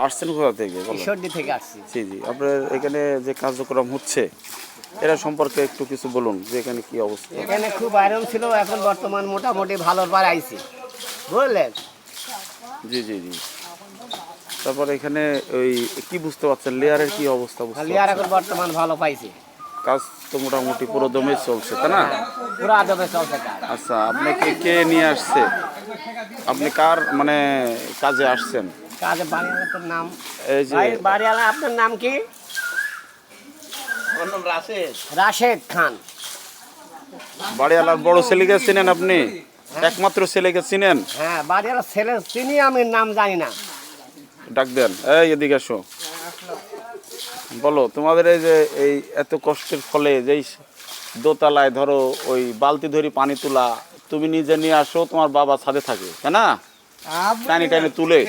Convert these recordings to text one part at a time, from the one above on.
আসছেন কোথা থেকে? ঈশ্বরদী থেকে আসছি। জি জি, আপনার এখানে যে কার্যক্রম হচ্ছে এরা সম্পর্কে একটু কিছু বলুন যে এখানে কি অবস্থা। এখানে খুব আয়রন ছিল, এখন বর্তমান মোটামুটি ভালোর বার আইছি, বুঝলেন? জি জি জি। তারপর এখানে ওই কি বুঝতে পারছেন, লেয়ারের কি অবস্থা বুঝতে লিয়ার পারছেন? এখন বর্তমান ভালো পাইছি, কাজ তো মোটামুটি পুরো দমে চলছে তাই না? পুরো আদমে চলছে কাজ। আচ্ছা, আপনাকে কে নিয়ে আসছে? আপনি কার মানে কাজে আসছেন? কাজে বাড়িওয়ালার নাম, এই যে ভাই বাড়িওয়ালা আপনার নাম কি? রাশেদ খান। বাড়িওয়ালার বড় ছেলেকে চিনেন আপনি? একমাত্র ছেলেকে চিনেন? হ্যাঁ, বাড়িওয়ালা ছেলে চিনি, আমি নাম জানি না। ডাক দেন, এই এদিকে আসো। বলো, তোমাদের এই যে এই এত কষ্টের ফলে যেই দোতলায় ধরো ওই বালতি ধরি পানি তোলা, তুমি নিজে নিয়ে আসো, তোমার বাবা ছাদে থাকে তাই না, টানি টানি তুলে।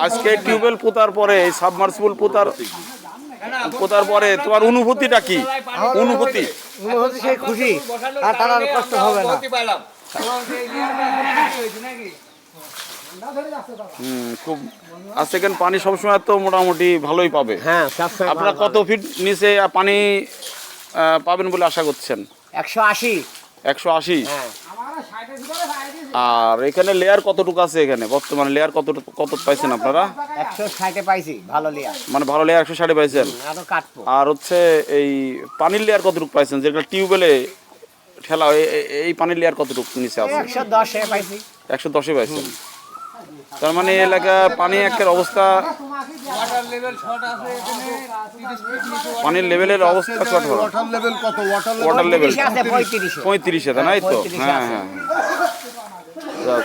আজকে টিউবওয়েল পোতার পরে, এই সাবমার্সিবল পোতার পরে তোমার অনুভূতিটা কি? অনুভূতি সেই খুশি, আর তার আর কষ্ট হবে না। খুব আজ সেকেন্ড পানি সবসময় তো মোটামুটি ভালোই পাবে। হ্যাঁ, সবসময় আপনারা কত ফিট নিচে পানি পাবেন বলে আশা করছেন? 180। 180। হ্যাঁ, আর এখানে লেয়ার কতটুকু আছে? এখানে বর্তমানে লেয়ার কত পাইছেন আপনারা? 160 পাইছি, ভালো লিয়ার। মানে ভালো লেয়ার 160 পাইছেন। আরো কাটবো। আর হচ্ছে এই পানির লেয়ার কতটুকু পাইছেন, যেটা টিউবওয়েলে ঠেলা এই পানির লেয়ার কতটুকু নিচে আছে? 110 পাইছি। 110 পাইছেন। তার মানে এলাকা পানি একের অবস্থা, পানির লেভেলের অবস্থা কঠোর। ওয়াটার লেভেল 35 তাই তো? হ্যাঁ হ্যাঁ। যাক,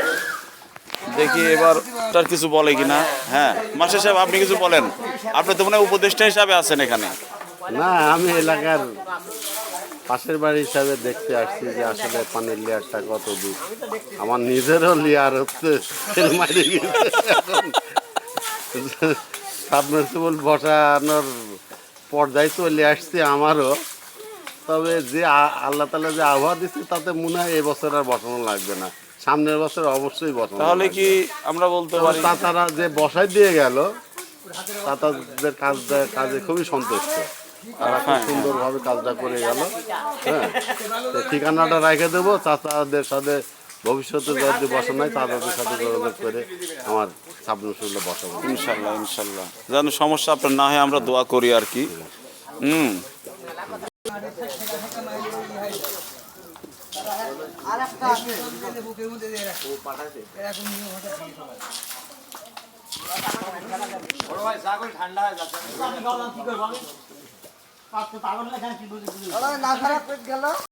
দেখি এবার তার কিছু বলে কিনা। হ্যাঁ মাস্টার সাহেব, আপনি কিছু বলেন। আপনি তো মনে হয় উপদেষ্টা হিসাবে আছেন এখানে। না, আমি এলাকার পাশের বাড়ি হিসাবে দেখতে আসছি যে আসলে পানির লেয়ারটা কত দূর। আমার নিজেরও লেয়ার হচ্ছে সাবমার্সিবল বসানোর পর্যায়ে চলে আসছে আমারও। তবে যে আল্লাহ তাআলা যে আবহাওয়া দিচ্ছে তাতে মনে হয় এবছর আর বসানো লাগবে না, সামনের বছর অবশ্যই বসানো। তাহলে কি আমরা বলতে পারি তারা যে বসাই দিয়ে গেল তাদের কাজে খুবই সন্তুষ্ট, তারা খুব সুন্দরভাবে কাজটা করে গেল। হ্যাঁ, ঠিকানাটা রেখে দেবো, চাচাদের সাথে ভবিষ্যতে যদি বসা নাই চাচাদের সাথে যোগাযোগ করে আমার সাবমার্সিবলে বসাবো ইনশাল্লাহ। ইনশাল্লাহ যেন সমস্যা আপনার না হয় আমরা দোয়া করি আর কি। ঠান্ডা হয়ে যাচ্ছে।